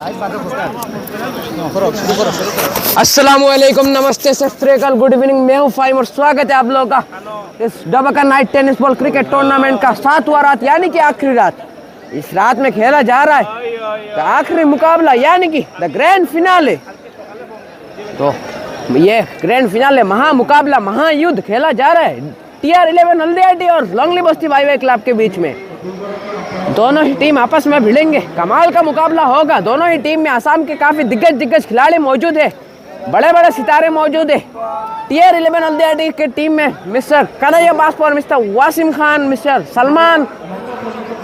अस्सलामुअलैकुम, नमस्ते, सत श्री अकाल, गुड इवनिंग। मैं हूँ फाइम और स्वागत है आप लोगों का इस Dabka night tennis ball cricket tournament का 7वां रात यानी कि आखिरी रात। इस रात में खेला जा रहा है तो आखिरी मुकाबला यानी कि द ग्रैंड फिनाले। तो ये ग्रैंड फिनाले महामुकाबला महायुद्ध खेला जा रहा है TR11 हल्दियाटी और लोंगली बस्ती बाईवे क्लब के बीच में। दोनों ही टीम आपस में भिड़ेंगे, कमाल का मुकाबला होगा। दोनों ही टीम में आसाम के काफी दिग्गज खिलाड़ी मौजूद है, बड़े बड़े सितारे मौजूद है। TR11 हल्दियाटी के टीम में मिस्टर कन्हैया बास्पोर, मिस्टर वासिम खान, मिस्टर सलमान,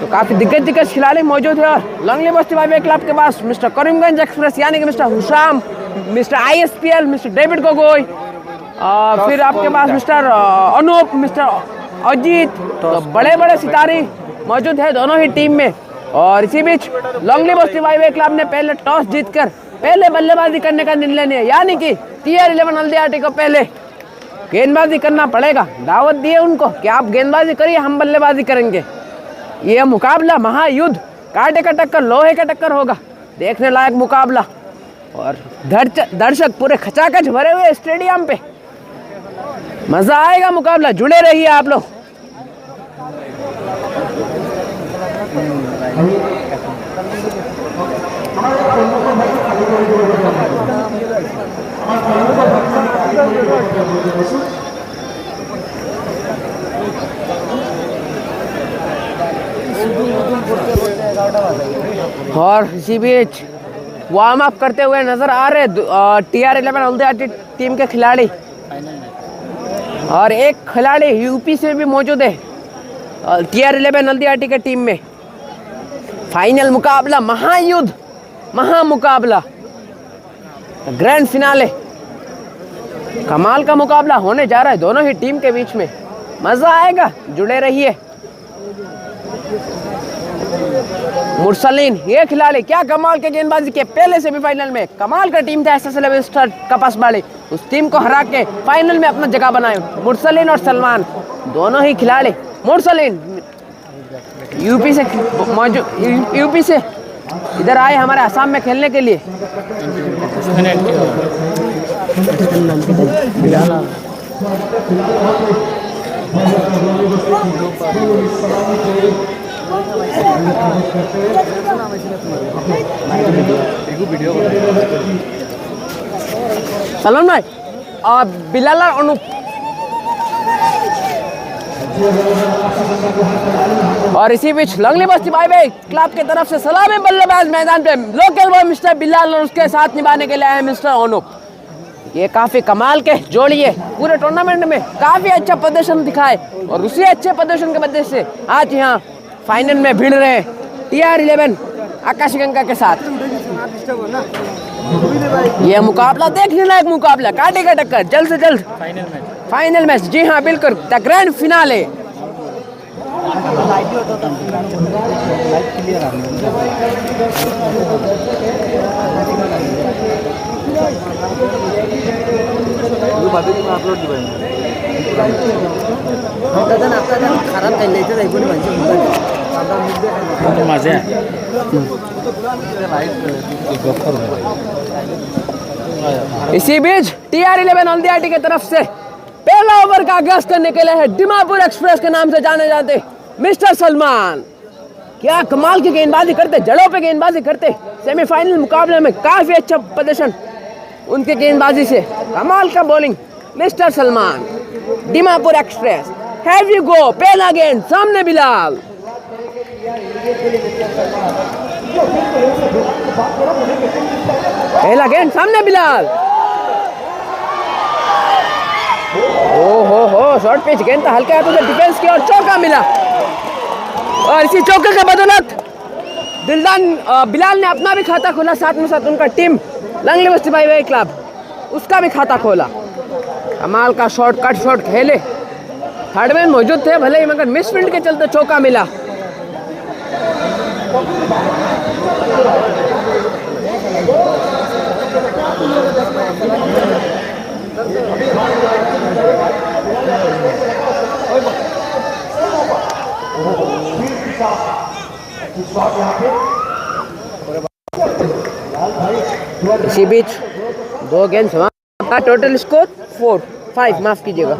तो काफी दिग्गज खिलाड़ी मौजूद है। और लोंगली बस्ती बाईवे क्लब के पास मिस्टर करीमगंज एक्सप्रेस यानी कि mister Husham, mister ISPL, mister David Gogoi, फिर आपके पास मिस्टर अनूप, मिस्टर अजीत, तो बड़े बड़े सितारे मौजूद है दोनों ही टीम में। और इसी बीच लोंगली बस्ती बाईवे क्लब ने पहले टॉस जीतकर पहले बल्लेबाजी करने का निर्णय लिया, यानी कि TR11 हल्दियाटी को पहले गेंदबाजी करना पड़ेगा। दावत दी है उनको कि आप गेंदबाजी करिए, हम बल्लेबाजी करेंगे। यह मुकाबला महायुद्ध, कांटे का टक्कर, लोहे का टक्कर होगा, देखने लायक मुकाबला। और दर्शक पूरे खचाखच भरे हुए स्टेडियम पे, मजा आएगा मुकाबला। जुड़े रहिए आप लोग। और इसी बीच वार्म अप करते हुए नजर आ रहे TR11 हल्दियाटी टीम के खिलाड़ी, और एक खिलाड़ी यूपी से भी मौजूद है TR11 हल्दियाटी के टीम में। फाइनल मुकाबला, महायुद्ध, महामुकाबला, ग्रैंड फिनाले, कमाल का मुकाबला होने जा रहा है दोनों ही टीम के बीच में। मजा आएगा, जुड़े रहिए। मुरसलीन ये खिलाड़ी क्या कमाल के गेंदबाजी के, पहले सेमीफाइनल में कमाल का टीम था SSL कपासबाड़ी, उस टीम को हरा के फाइनल में अपना जगह बनाए मुरसलीन और सलमान, दोनों ही खिलाड़ी। मुरसलीन यूपी से इधर आए हमारे आसाम में खेलने के लिए। सलमान भाई और बिलाल अनूप, और इसी बीच लोंगली बस्ती बाईवे क्लब की तरफ से सलामी बल्लेबाज मैदान पे लोकल बॉय मिस्टर बिलाल और उसके साथ निभाने के लिए आए मिस्टर अनूप। ये काफी कमाल के जोड़ी है, पूरे टूर्नामेंट में काफी अच्छा प्रदर्शन दिखाए और उसी अच्छे प्रदर्शन की वजह से आज यहाँ फाइनल में भिड़ रहे हैं TR11 आकाशगंगा के साथ। ये मुकाबला देखने लायक मुकाबला, कांटे का टक्कर, जल्द से जल्द फाइनल मैच। जी हाँ बिल्कुल, द ग्रैंड फिनाले। खराब मजा है। इसी बीच TR11 हल्दियाटी की तरफ से पहला ओवर का आगाज करने के लिए है दीमापुर एक्सप्रेस के नाम से जाने जाते मिस्टर सलमान। क्या कमाल की गेंदबाजी करते, जड़ों पे गेंदबाजी करते। सेमीफाइनल मुकाबले में काफी अच्छा प्रदर्शन उनके गेंदबाजी से, कमाल का bowling mister Salman. Dimapur express, have you go, पहला गेंद सामने बिलाल। पहला गेंद सामने बिलाल। हो शॉर्ट पिच गेंद था, हल्के हाथों से डिफेंस की और चौका मिला। और इसी चौके के बदौलत बिलाल ने अपना भी खाता खोला, साथ में साथ उनका टीम लोंगली बस्ती बाईवे क्लब उसका भी खाता खोला। कमाल का शॉर्ट, कट शॉट खेले, थर्ड मैन मौजूद थे भले ही, मगर मिस फील्ड के चलते चौका मिला। इसी बीच 2 गेंद समाप्त, टोटल स्कोर 4-5, माफ कीजिएगा।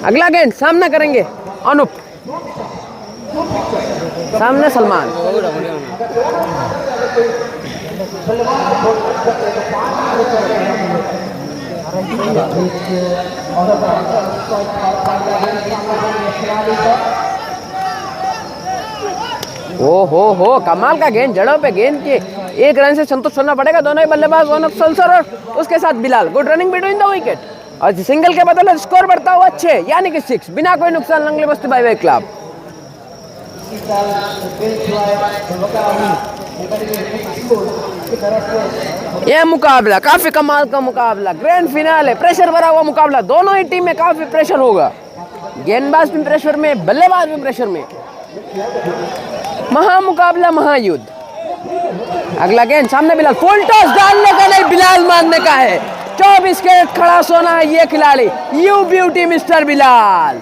अगला गेंद सामना करेंगे अनुप, सामने सलमान। हो कमाल का गेंद, जड़ों पे गेंद के 1 रन से संतुष्ट होना पड़ेगा दोनों ही बल्लेबाज, सल्सर और उसके साथ Bilal. Good running between the wicket और सिंगल के बदले स्कोर बढ़ता हुआ 6 यानी कि 6, बिना कोई नुकसान लंगली बस्ती बाय क्लब। यह मुकाबला काफी कमाल का मुकाबला, ग्रैंड फिनाले, प्रेशर भरा हुआ मुकाबला, दोनों ही टीम में काफी प्रेशर होगा, गेंदबाज भी प्रेशर में, बल्लेबाज भी प्रेशर में, महामुकाबला, महायुद्ध। अगला गेंद सामने बिलाल, फुल टॉस डालने का नहीं, बिलाल मारने का है। 24 कैरेट खड़ा सोना है ये खिलाड़ी, यू ब्यूटी मिस्टर बिलाल।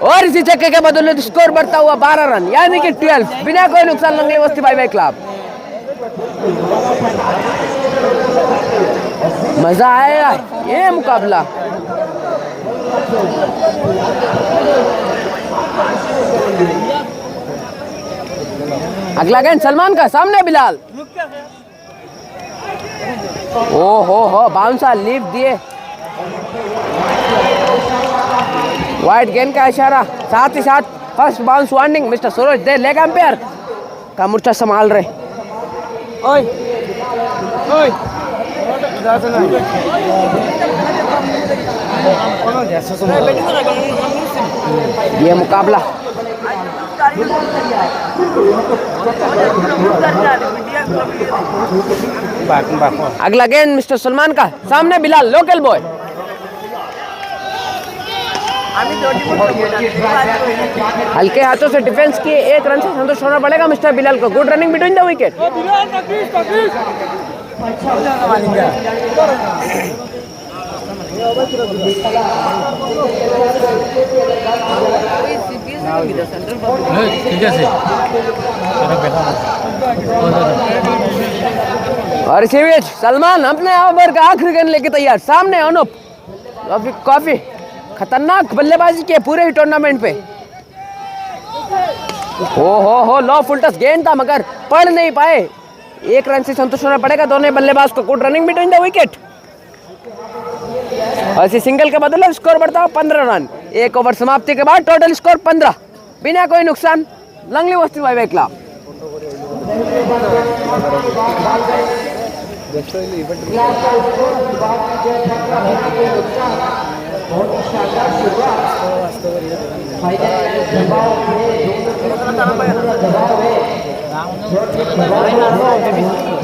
और इसी छक्के के बदले स्कोर बढ़ता हुआ 12 रन यानी कि 12, बिना कोई नुकसान लंगली बस्ती बाय क्लब। मजा आएगा ये मुकाबला। अगला गेंद सलमान का, सामने बिलाल। हो बाउंसर लीफ दिए, वाइड गेंद का इशारा, साथ ही साथ फर्स्ट बाउंस वार्निंग। मिस्टर सूरज दे लेग अंपायर का मोर्चा संभाल रहे। ओए ये मुकाबला अगला गेंद मिस्टर सलमान का, सामने बिलाल, लोकल बॉय। हल्के हाथों से डिफेंस किए, 1 रन से संतुष्ट होना पड़ेगा मिस्टर बिलाल को। Good running between the wicket. और इसी बीच सलमान अपने ओवर का आखिरी गेंद लेके तैयार, सामने अनुप। काफी खतरनाक बल्लेबाजी की पूरे ही टूर्नामेंट पे। हो लो फुल टॉस गेंद था मगर पढ़ नहीं पाए, 1 रन से संतुष्ट होना पड़ेगा दोनों बल्लेबाज को। Good running between the wicket. और इसी सिंगल के बदले स्कोर बढ़ता हुआ 15 रन। 1 ओवर समाप्ति के बाद टोटल स्कोर 15, बिना कोई नुकसान लंगली बस्ती बाय क्लब।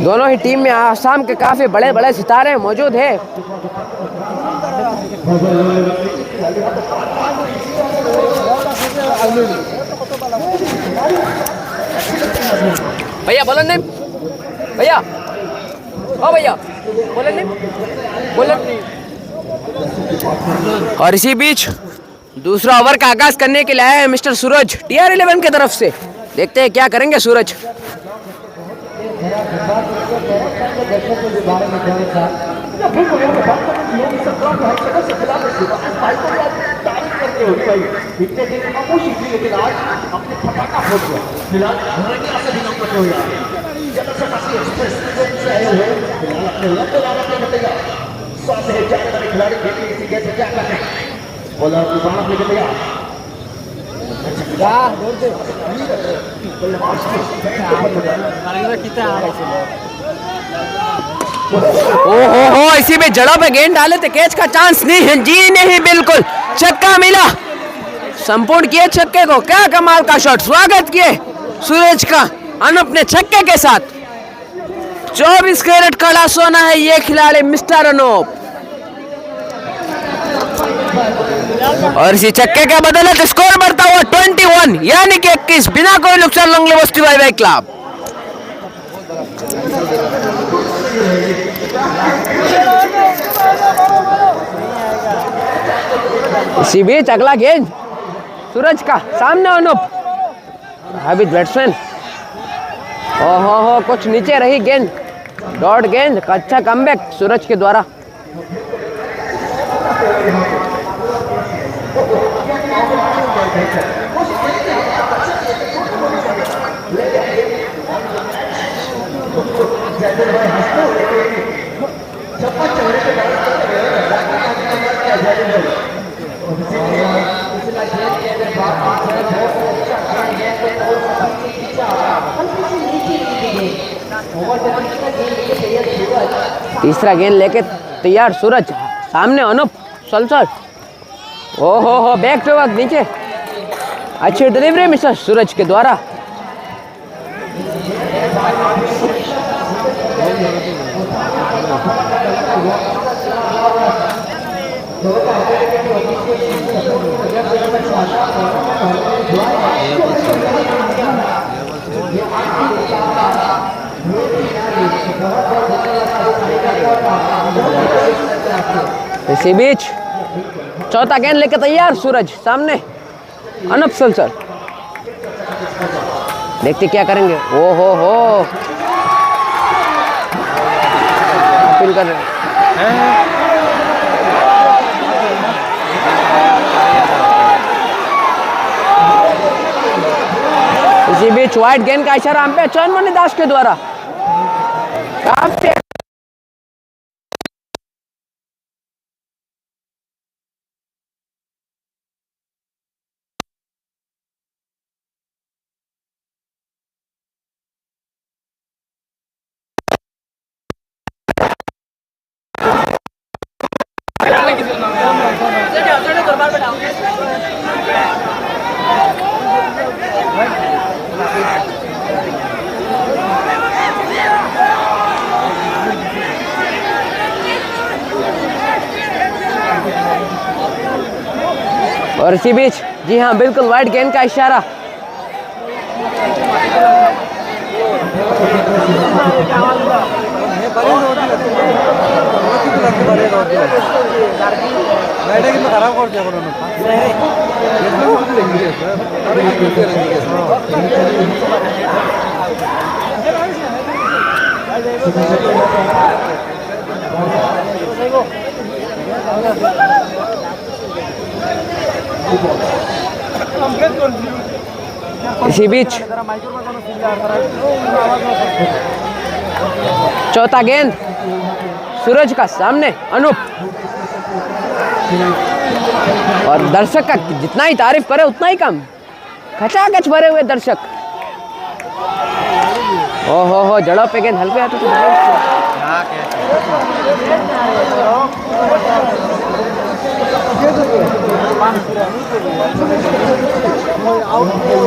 दोनों ही टीम में आसाम के काफी बड़े बड़े सितारे मौजूद हैं। भैया बोलन नहीं, भैया ओ भैया बोलन नहीं, बोलन। और इसी बीच दूसरा ओवर का आगाज करने के लिए आया है मिस्टर सूरज TR11 की तरफ से। देखते हैं क्या करेंगे सूरज। ओहो इसी में जड़ों पे गेंद डाले थे, कैच का चांस नहीं है जी, नहीं बिल्कुल, छक्का मिला, संपूर्ण किए छक्के को। क्या कमाल का शॉट, स्वागत किए सूरज का अनुप ने छक्के के साथ। 24 कैरेट कड़ा सोना है ये खिलाड़ी मिस्टर अनुप। और इसी छक्के के बदले स्कोर बढ़ता हुआ 21 यानी कि 21, बिना कोई नुकसान लंगली बस्ती बाय क्लब। इसी बीच अगला गेंद सूरज का, सामने अनुप। अभी बैट्समैन ओहो कुछ नीचे रही गेंद, डॉट गेंद का अच्छा कमबैक सूरज के द्वारा। तीसरा गेंद लेके तैयार सूरज, सामने अनूप सलसर। हो बैक टू बैक नीचे, अच्छी डिलीवरी मिस्टर सूरज के द्वारा। इसी बीच चौथा गेंद लेके तैयार सूरज, सामने अनूप सलसर। देखते क्या करेंगे। ओ हो अपील कर रहे हैं। इसी बीच व्हाइट गेंद का इशारा अंपायर चंद्रमणि दास के द्वारा। काफी और इसी बीच, जी हाँ बिल्कुल, व्हाइट गेंद का इशारा। इसी बीच चौथा गेंद सूरज का, सामने अनूप। और दर्शक का जितना ही तारीफ करे उतना ही कम, खचाखच भरे हुए दर्शक। हो जड़ों पे गेंद हल्के हाथों से।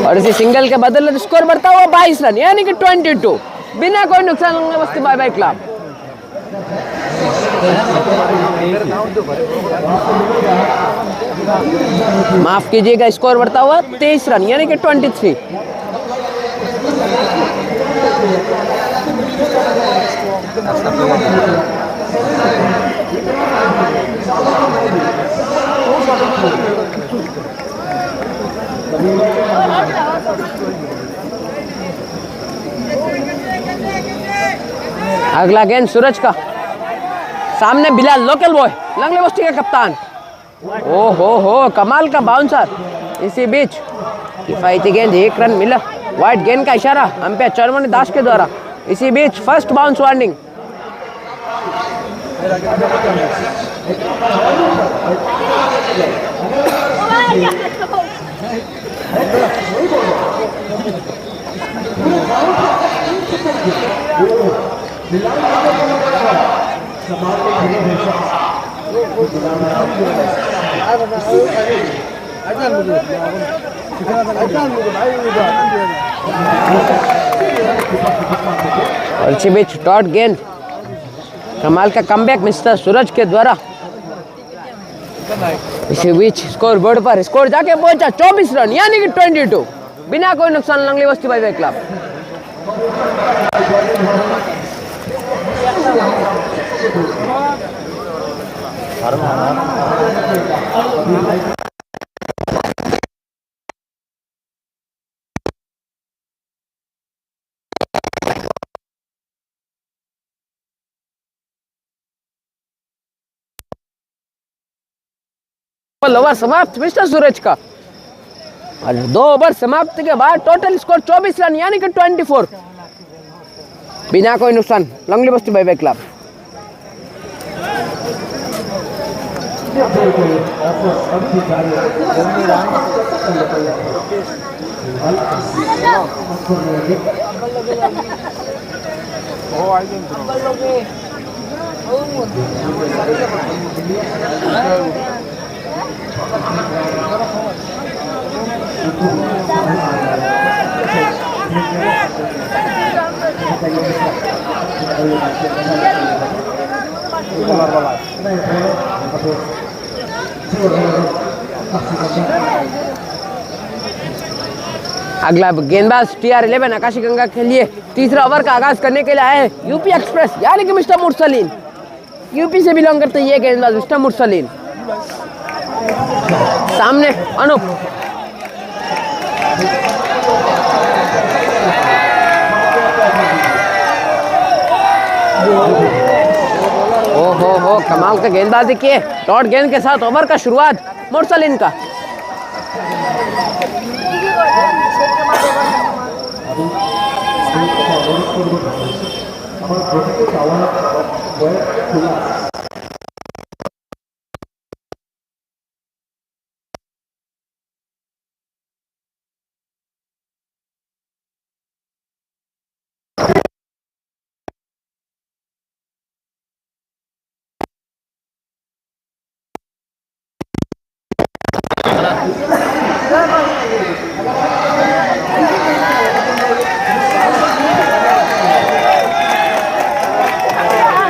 और इसी सिंगल के बदले स्कोर बढ़ता हुआ 22 रन, यानी कि 22, बिना कोई नुकसान होने बस्ती बाय बाय क्लब। माफ कीजिएगा, स्कोर बढ़ता हुआ 23 रन, यानी कि 23। अगला गेंद सूरज का, सामने बिलाल लोकल बॉय, लंगले बस्ती का कप्तान। ओ हो कमाल का बाउंसर। इसी बीच किफायती गेंद, 1 रन मिला। व्हाइट गेंद का इशारा अंपायर चंद्रमणि दास के द्वारा। इसी बीच फर्स्ट बाउंस वार्निंग। और इसी बीच डॉट गेंद, कमाल का कमबैक मिस्टर सूरज के द्वारा। इसी बीच स्कोर बोर्ड पर स्कोर जाके पहुंचा 24 रन, यानी कि 22, बिना कोई नुकसान लंगली Basti bye bye club. Over समाप्त मिस्टर सूरज का। और 2 ओवर समाप्ति के बाद टोटल स्कोर 24 रन यानी कि 24 बिना कोई नुकसान। लंगली बस्ती बाय बाय क्लब। अगला गेंदबाज TR11 आकाशी गंगा के लिए तीसरा ओवर का आगाज करने के लिए आए हैं यूपी एक्सप्रेस यानी कि मिस्टर मुरसलीन। यूपी से बिलोंग करते ये गेंदबाज मिस्टर मुरसलीन। सामने अनूप, हो कमाल का गेंदबाजी किए। डॉट गेंद के साथ ओवर का शुरुआत मुरसलीन का।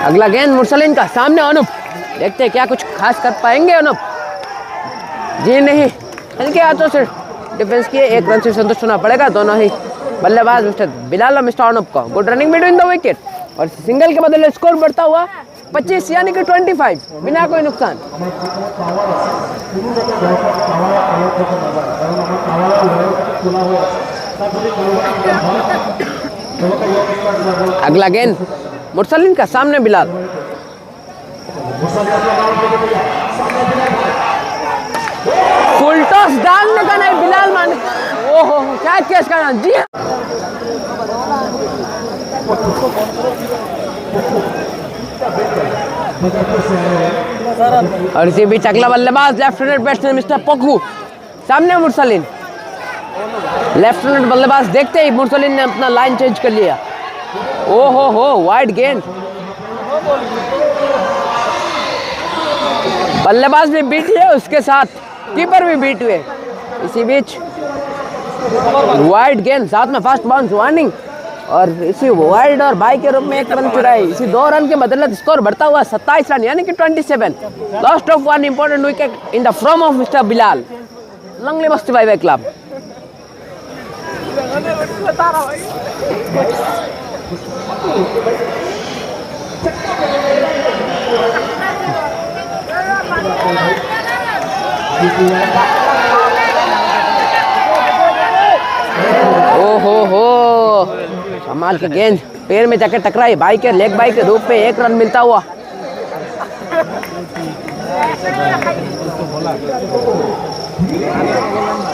अगला गेंद मुरसलीन का। सामने अनूप, देखते हैं क्या कुछ खास कर पाएंगे अनूप। जी नहीं, हल्के हाथों से डिफेंस किए। 1 रन से संतुष्ट होना पड़ेगा दोनों ही बल्लेबाज मिस्टर बिलाल और मिस्टर अनूप को। Good running between the wicket और सिंगल के बदले स्कोर बढ़ता हुआ 25 यानी कि 25 बिना कोई नुकसान। अगला गेंद मुरसलीन का। सामने बिलाल, फुल टॉस डालने का नहीं बिलाल मान। ओहो क्या कैच करना जी। और इसी बीच अगला बल्लेबाज लेफ्टिनेंट बैट्समैन मिस्टर पक्कू। सामने मुरसलीन, लेफ्टिनेंट बल्लेबाज। देखते ही मुरसलीन ने अपना लाइन चेंज कर लिया। ओहो वाइड गेंद। बल्लेबाज भी बीट हुए, उसके साथ कीपर भी बीट हुए। इसी बीच वाइड गेंद, साथ में फास्ट बाउंस वार्निंग और इसी वाइड और बाई के रूप में 1 रन चुराई। इसी 2 रन के बदले स्कोर बढ़ता हुआ 27 रन यानी कि 27। Lost of 1 important wicket in the form of mister Bilal. Langli Basti bye bye club. ओहो कमाल की गेंद पैर में जाकर टकराई। बाई के लेग बाई के रूप में 1 रन मिलता हुआ।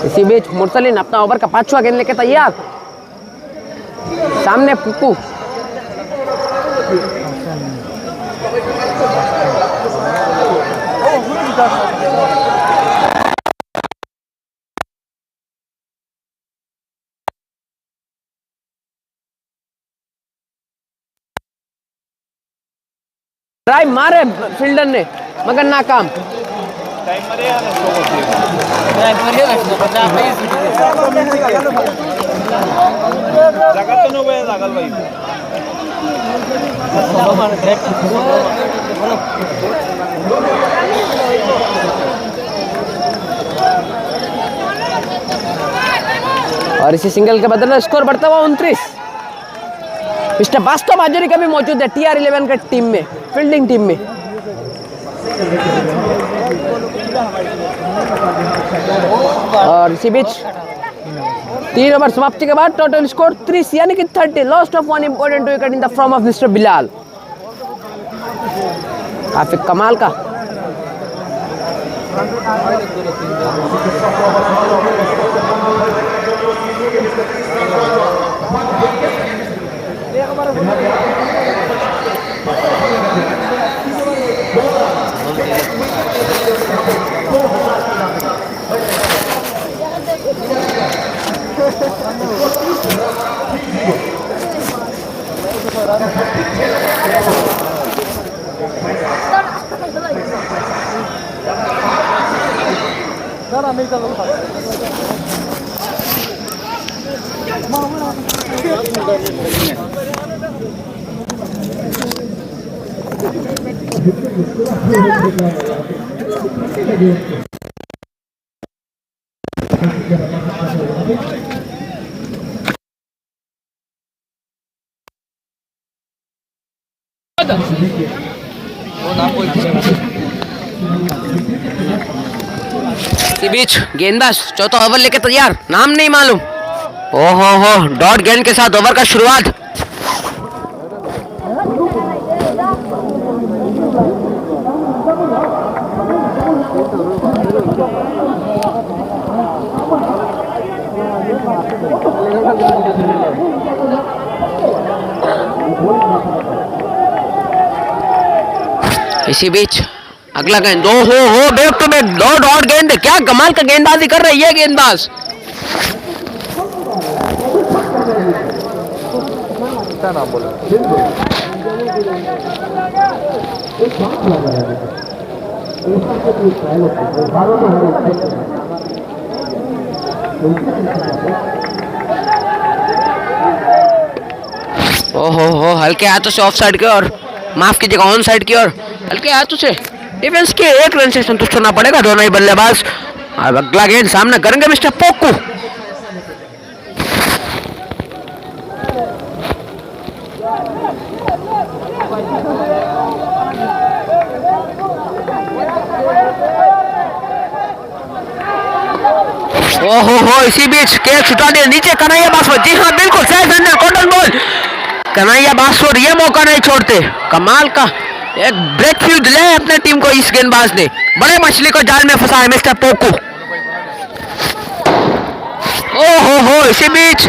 इसी बीच मुरसलीन अपना ओवर का 5वां गेंद लेके तैयार। सामने पुप्पू, ड्राइव मारे फील्डर ने मगर नाकाम। और इसी सिंगल के बदले स्कोर बढ़ता हुआ 29। मिस्टर बास्तो माजरी का भी मौजूद है TR11 के टीम में, फील्डिंग टीम में। और इसी बीच 3 ओवर समाप्ति के बाद टोटल स्कोर 30 यानी कि 30। Lost of 1 important wicket in the form of mister Bilal. काफी कमाल का इसी बीच गेंदबाज चौथा ओवर लेके तैयार, नाम नहीं मालूम। ओहो हो, डॉट गेंद के साथ ओवर का शुरुआत। इसी बीच अगला गेंद, ओ हो बैक टू बैक दो डॉट गेंद, क्या कमाल का गेंदबाजी कर रही है गेंदबाज। ओहो हो, हल्के हाथों से ऑफ साइड की ओर, माफ कीजिएगा ऑन साइड की ओर, हल्के हाथों से डिफेंस के एक रन से संतुष्ट होना पड़ेगा दोनों ही बल्लेबाज। अब अगला गेंद सामना करेंगे मिस्टर पोकू। ओहो हो, इसी बीच कैच छुटा दिया नीचे कन्हैया बासवर। जी हाँ बिल्कुल सही अंदर कॉटन बॉल, कन्हैया बासवर ये मौका नहीं छोड़ते। कमाल का एक ब्रेक फील्ड दिया है अपने टीम को इस गेंदबाज ने, बड़े मछली को जाल में फंसा है मिस्टर पोकू। ओहो हो, इसी बीच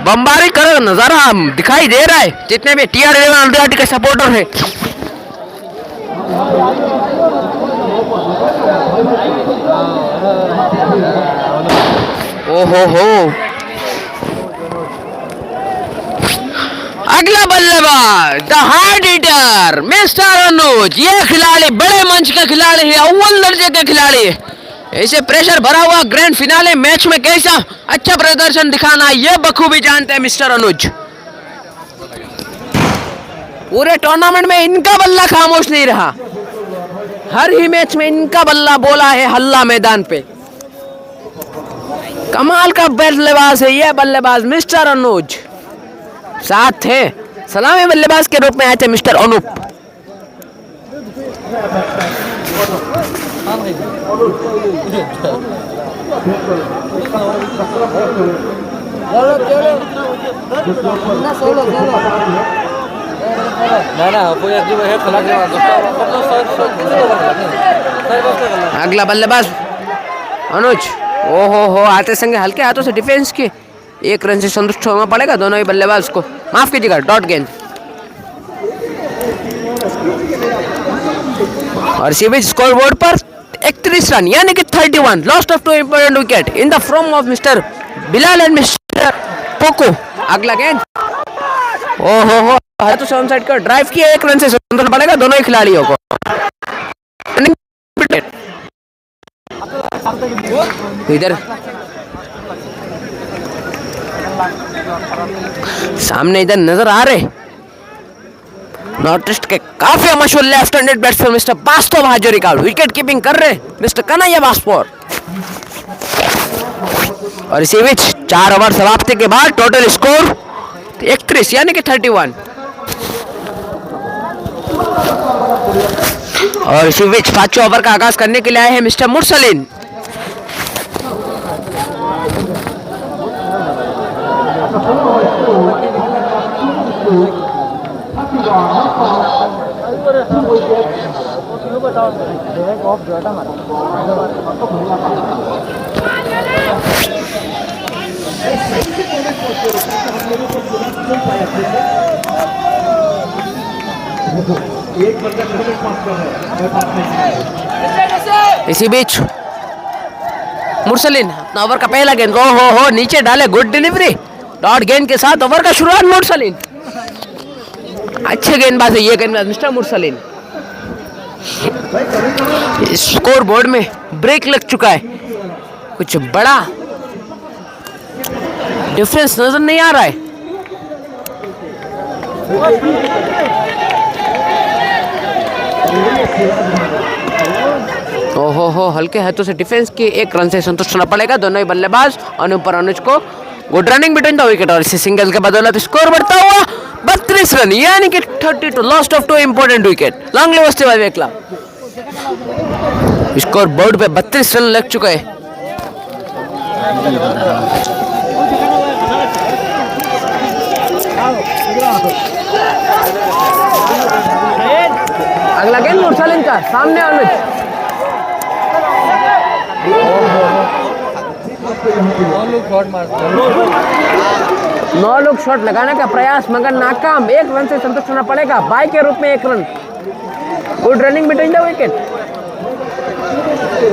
बमबारी कर नजारा दिखाई दे रहा है जितने भी TR11 अंडरटी के सपोर्टर है। ओहो हो, अगला बल्लेबाज द हार्ड हिटर मिस्टर अनुज। ये खिलाड़ी बड़े मंच का खिलाड़ी है, अव्वल दर्जे के खिलाड़ी है। ऐसे प्रेशर भरा हुआ ग्रैंड फिनाले मैच में कैसा अच्छा प्रदर्शन दिखाना है ये बखूबी जानते हैं मिस्टर अनुज। पूरे टूर्नामेंट में इनका बल्ला खामोश नहीं रहा, हर ही मैच में इनका बल्ला बोला है हल्ला मैदान पे। कमाल का बल्लेबाज है ये बल्लेबाज मिस्टर अनुज। साथ थे सलामी बल्लेबाज के रूप में आए थे मिस्टर अनूप। अगला बल्लेबाज अनुज। ओहो हो, आते संगे हल्के हाथों से डिफेंस की, एक रन से संतुष्ट होना पड़ेगा दोनों ही बल्लेबाज को। माफ कीजिएगा डॉट गेंद। और इसी बीच स्कोर बोर्ड पर 31 रन यानी कि 31, lost of 2 important wicket in the from of mister Bilal and mister Poco. अगला गेंद, ओहो हो, हाथों से ऑन साइड का ड्राइव किया, एक रन से संतुष्ट पड़ेगा दोनों ही खिलाड़ियों को। इधर सामने इधर नजर आ रहे नॉर्थ ईस्ट के काफी मशहूर लेफ्ट हैंडेड बैट्समैन मिस्टर बास्तव हाजरी, विकेट कीपिंग कर रहे मिस्टर कन्हैया बासवर। और इसी बीच 4 ओवर समाप्ति के बाद टोटल स्कोर 31 यानी कि 31। और इसी बीच 5वें ओवर का आगाज करने के लिए आए हैं मिस्टर मुरसलीन। इसी बीच मुरसलीन अपना ओवर का पहला गेंद हो नीचे डाले, गुड डिलीवरी डॉट गेंद के साथ ओवर का शुरुआत मुरसलीन। अच्छे गेंदबाज है ये गेंदबाज मिस्टर मुरसलीन। स्कोर बोर्ड में ब्रेक लग चुका है, कुछ बड़ा डिफरेंस नजर नहीं आ रहा है। ओहो हल्के हाथों से डिफेंस की, एक रन से संतुष्ट होना पड़ेगा दोनों ही बल्लेबाज। अनुप और अनुज को good running between the wicket और इसी सिंगल के बदौलत स्कोर बढ़ता हुआ 32 रन, यानी कि 32 lost of 2 important wicket. Long live by club. Score board पे 32 रन लग चुका है। अगला गेंद मुरसलीन का, सामने अनुज। 9 लोग शॉट लगाने का प्रयास मगर नाकाम, 1 रन से संतुष्ट होना पड़ेगा। बाय के रूप में 1 run. Good running between the wicket,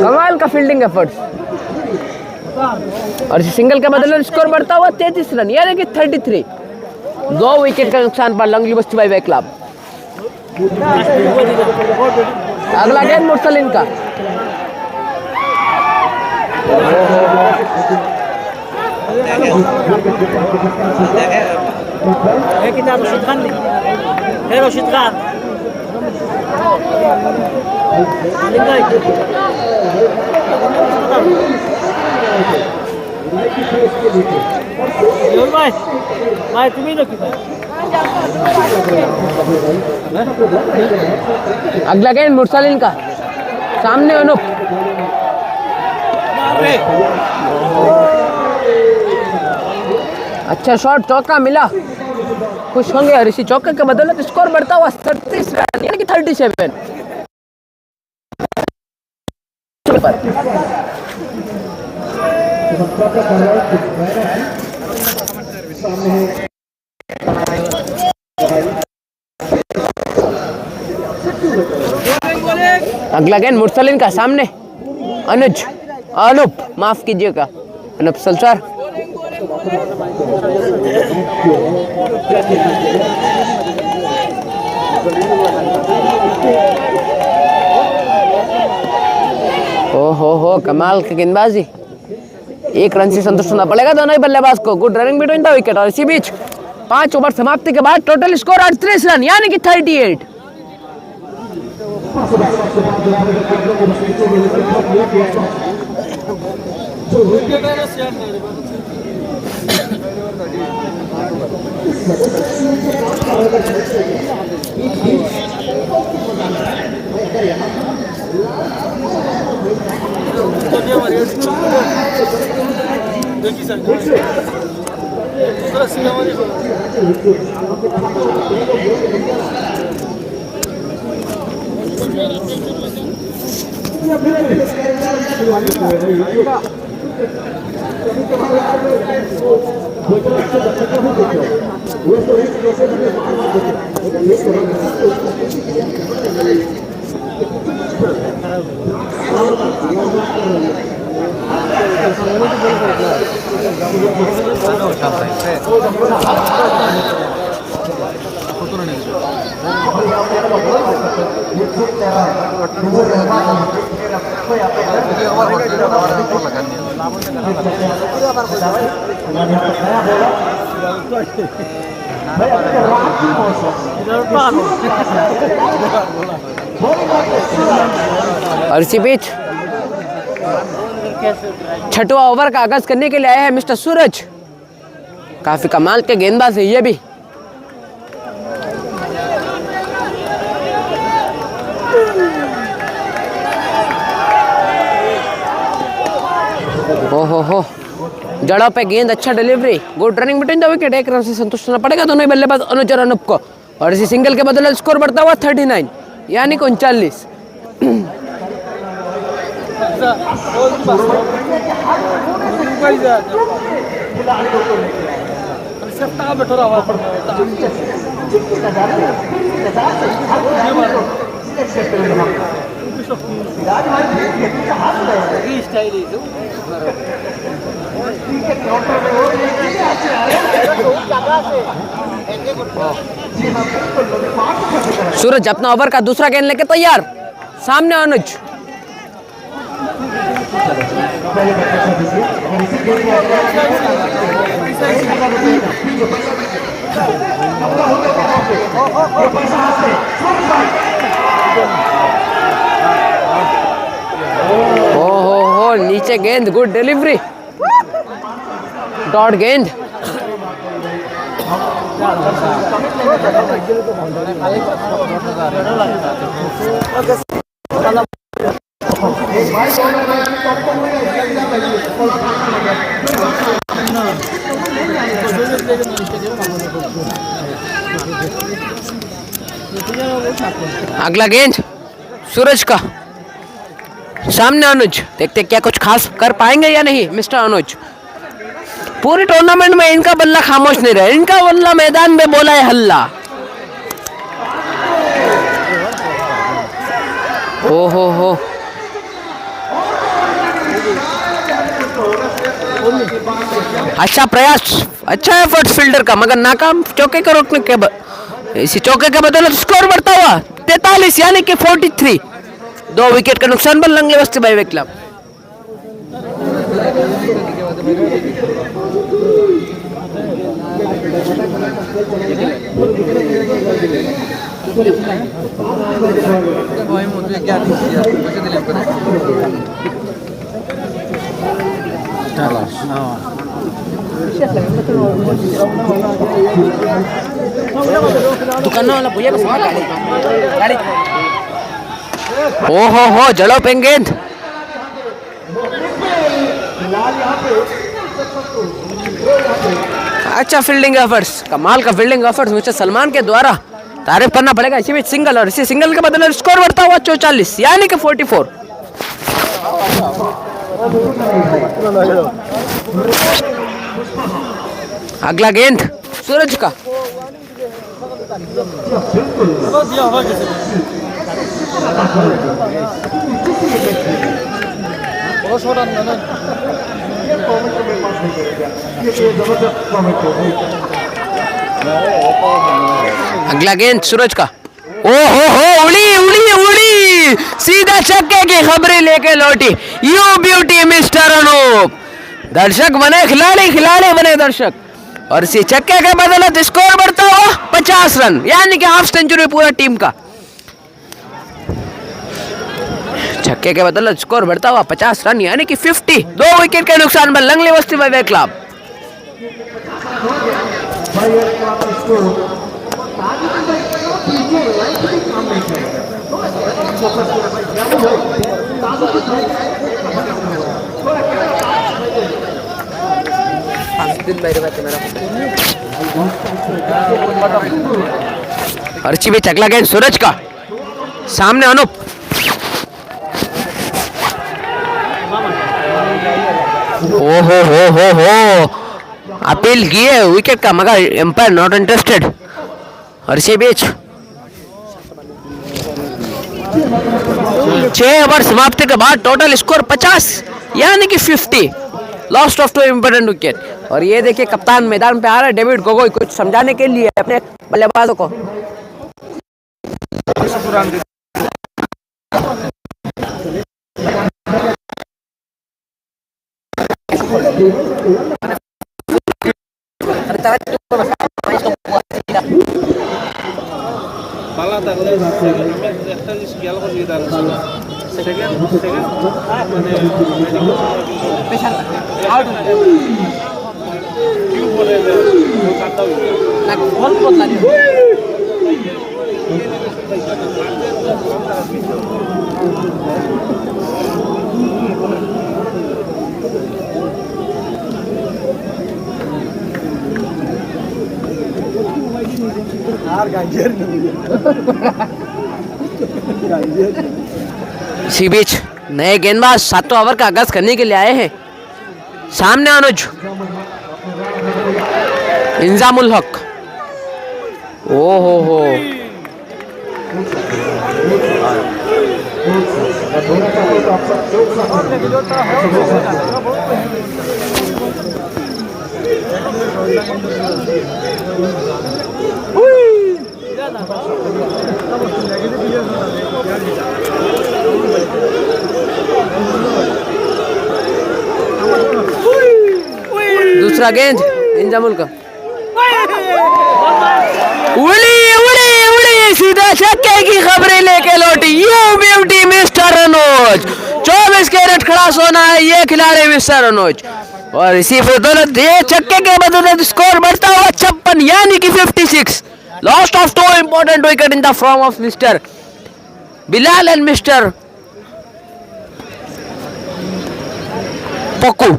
कमाल का फील्डिंग एफर्ट्स और सिंगल के बदले स्कोर बढ़ता हुआ 33 रन, यानी कि 33। 2 विकेट का नुकसान पर लंगली बस्ती बाय क्लब। अगला गेंद मुरसलीन का। अगला गेंद मुरसलीन का, सामने अनुप। अच्छा शॉट, चौका मिला, खुश होंगे और इसी चौके के बदौलत स्कोर बढ़ता हुआ 36 रन, यानी कि 37। अगला गेंद मुरसलीन का, सामने अनुज, अनुप माफ कीजिएगा, अनुप सलसार। ओहो कमाल की गेंदबाजी, 1 रन से संतुष्ट होना पड़ेगा दोनों ही बल्लेबाज को। Good running between the wicket और इसी बीच 5 ओवर समाप्ति के बाद टोटल स्कोर 38 रन, यानी कि 38। और इसी बीच 6वां ओवर का आगाज करने के लिए आया है मिस्टर सूरज। काफी कमाल के गेंदबाज है ये भी। ओहो जड़ों पे गेंद, अच्छा delivery, good running between the wicket. 1 run से संतुष्ट होना पड़ेगा दोनों ही बल्लेबाज अनुज और अनुप को और इसी सिंगल के बदले स्कोर बढ़ता हुआ 39, यानी कि 39। सूरज अपना ओवर का दूसरा गेंद लेके तैयार, सामने अनुज। हो नीचे गेंद, गुड डिलीवरी, डॉट गेंद। अगला गेंद सूरज का, सामने अनुज। देखते क्या कुछ खास कर पाएंगे या नहीं मिस्टर अनुज। पूरे टूर्नामेंट में इनका बल्ला खामोश नहीं रहा, इनका बल्ला मैदान में बोला है हल्ला। हो अच्छा प्रयास, अच्छा एफर्ट फील्डर का, मगर नाकाम चौके को रोकने के इसी चौके के बदले स्कोर बढ़ता हुआ 43 यानी कि 43। 2 विकेट का नुकसान पर लंगे वस्ती बाई क्लब। दुकान वाला भैया गाड़ी। हो जड़ो पे गेंद। अच्छा फील्डिंग एफर्ट्स, कमाल का फील्डिंग एफर्ट्स मिस्टर सलमान के द्वारा तारीफ करना पड़ेगा। इसी बीच सिंगल, और इसी सिंगल के बदले स्कोर बढ़ता हुआ 44 यानी कि 44। अगला गेंद सूरज का, अगला गेंद सूरज का। हो उड़ी सीधा छक्के की खबरें लेके लौटी। You beauty mister Anoop. दर्शक बने खिलाड़ी, खिलाड़ी बने दर्शक, और इसी छक्के के बदौलत स्कोर बढ़ता हुआ 50 रन यानी कि हाफ सेंचुरी पूरा टीम का। छक्के के बदौलत स्कोर बढ़ता हुआ 50 रन यानी कि 50। 2 विकेट के नुकसान पर लंगली बस्ती बाई क्लब। अर्ची भी चकला गेंद सूरज का, सामने अनूप। हो अपील किए विकेट का, मगर एम्पायर नॉट इंटरेस्टेड। और इसी बीच 6 ओवर समाप्ति के बाद टोटल स्कोर 50 यानी कि 50। Lost of 2 important wicket. और ये देखिए कप्तान मैदान पे आ रहा है डेविड गोगोई कुछ समझाने के लिए अपने बल्लेबाजों को। इसी बीच नए गेंदबाज 7वें ओवर का आगाज करने के लिए आए हैं। सामने अनुज, इंजामुल हक, ओ हो दूसरा गेंद इंजामुल का, उड़ी उड़ी उड़ी सीधा छक्के की खबरें लेके लौटी। You beauty mister Anuj, 24 carat खड़ा सोना है ये खिलाड़ी मिस्टर अनुज। और इसी बदौलत ये छक्के के बदौलत स्कोर बढ़ता हुआ 56 यानी कि 56। Lost of 2 important wicket in the form of mister Bilal and mister Pakku.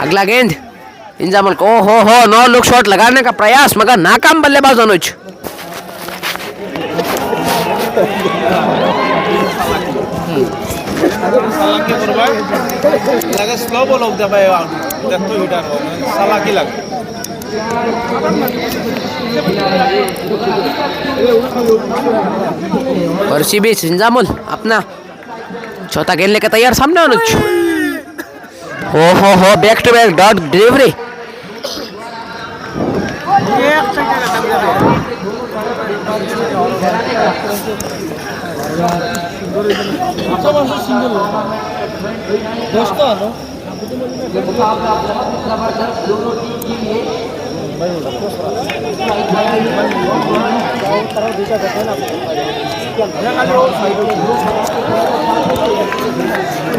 अगला गेंद इंजामुल को, हो नो लुक शॉट लगाने का प्रयास मगर नाकाम बल्लेबाज अनुज। स्लो बॉल होता है साला की लग। और इसी बीच इंजामुल अपना चौथा गेंद लेकर तैयार। सामने अनुज, हो back to back dot delivery.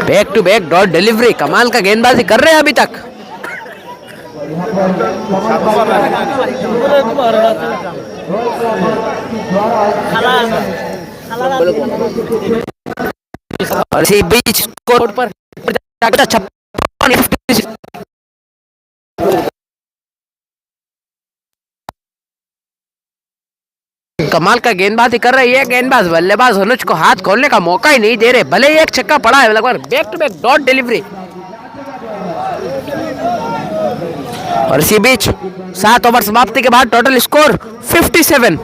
Back to back dot delivery, कमाल का गेंदबाजी कर रहे हैं अभी तक। और इसी बीच कोर्ट पर कमाल का गेंदबाजी कर रहे हैं गेंदबाज बल्लेबाज अनुज को हाथ खोलने का मौका ही नहीं दे रहे। भले ही एक छक्का पड़ा है लगभग back to back dot delivery. और इसी बीच 7 ओवर समाप्ति के बाद टोटल स्कोर 57।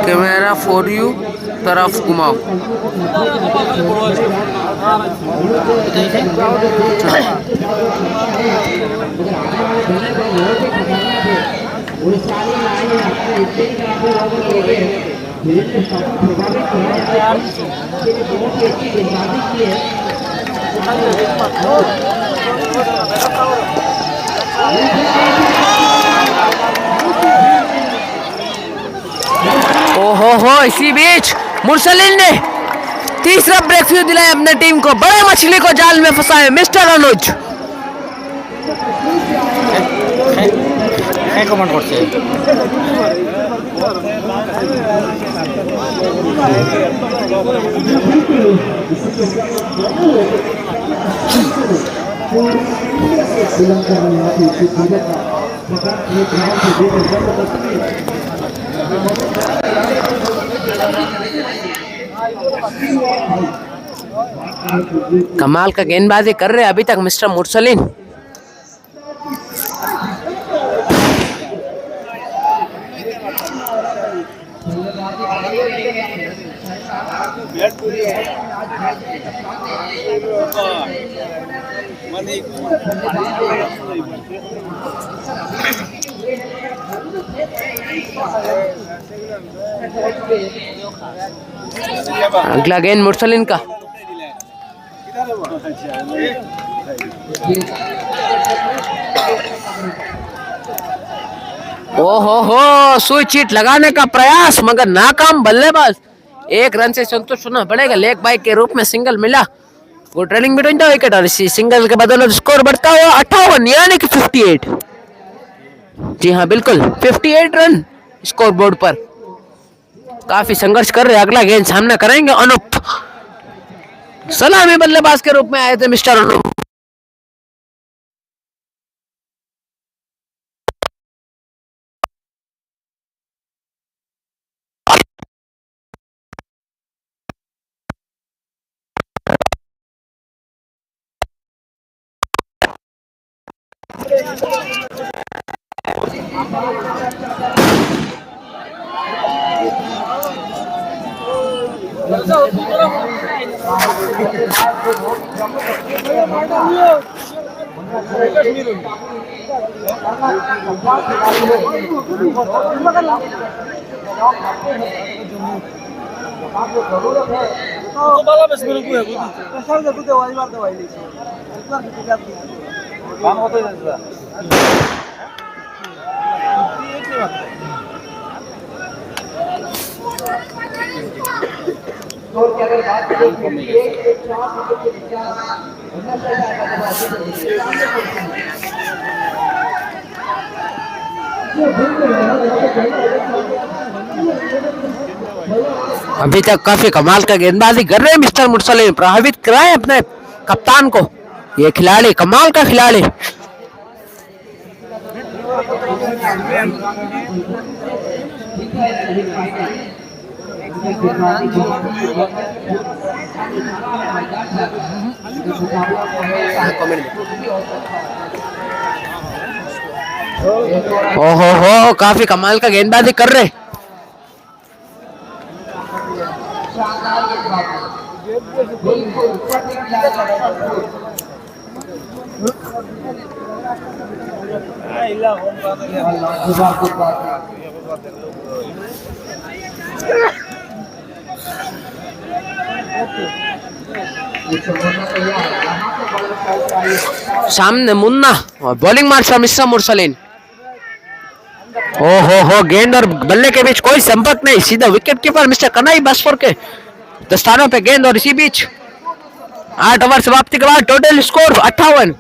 कैमरा फॉर यू तरफ घुमाओ। ओहो इसी बीच मुरसलिन ने तीसरा ब्रेकथ्रू दिलाया अपने टीम को। बड़े मछली को जाल में फंसाए मिस्टर अनुज। कमेंट करते कमाल का गेंदबाजी कर रहे हैं अभी तक मिस्टर मुरसलिन। अगला गेंद मुरसलिन का। ओहो हो, स्विच हिट लगाने का प्रयास मगर नाकाम। बल्लेबाज एक रन से संतुष्ट होना पड़ेगा। लेग बाइक के रूप में सिंगल मिला। Good running between the wicket और इसी सिंगल के बदौलत स्कोर बढ़ता हुआ 58 यानी कि 58। जी हाँ बिल्कुल 58 रन स्कोर बोर्ड पर। काफी संघर्ष कर रहे। अगला गेंद सामना करेंगे अनुप। सलामी बल्लेबाज के रूप में आए थे मिस्टर अनुप। अभी तक काफी कमाल का गेंदबाजी कर रहे हैं मिस्टर मुरसलिन। प्रभावित कराए अपने कप्तान को। ये खिलाड़ी कमाल का खिलाड़ी। ओहो हो, काफी कमाल का गेंदबाजी कर रहे। सामने मुन्ना और बॉलिंग मास्टर मिस्टर मुरसलिन। ओहो हो, गेंद और बल्ले के बीच कोई संपर्क नहीं। सीधा विकेट कीपर मिस्टर कनाई बसफोर के दस्तानों पे गेंद और इसी बीच 8 ओवर समाप्ति के बाद टोटल स्कोर 58।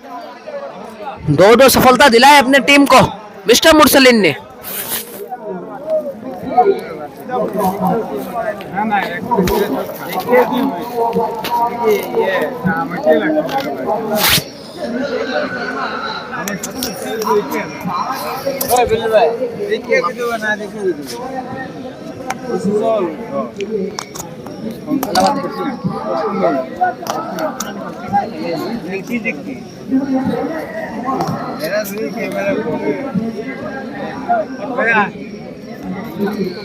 2-2 सफलता दिलाए अपने टीम को मिस्टर मुरसलिन ने।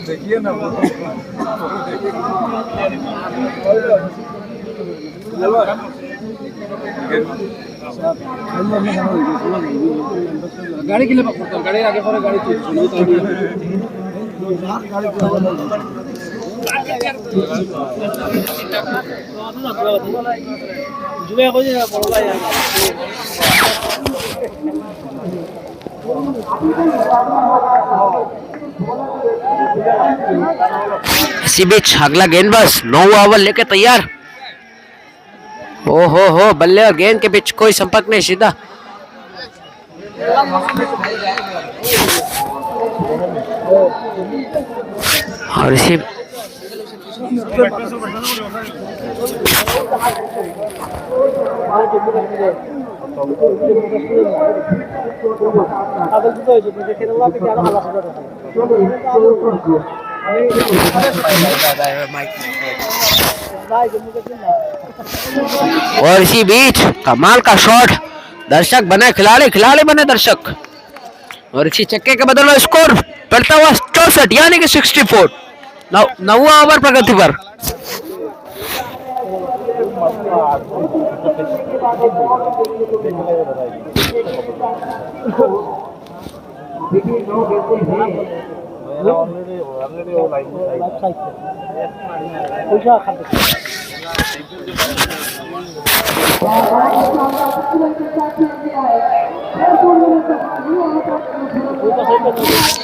देखिए ना गाड़ी के लिए गाड़ी आगे पर गाड़ी इसी बीच अगला गेंदबाज 9 ओवर लेके तैयार। ओहो हो, बल्ले और गेंद के बीच कोई संपर्क नहीं। सीधा और इसी और इसी बीच कमाल का शॉट। दर्शक बने खिलाड़ी, खिलाड़ी बने दर्शक। और इसी चक्के के बदले स्कोर बढ़ता हुआ 64 यानी कि 64। 9वां ओवर प्रगति पर।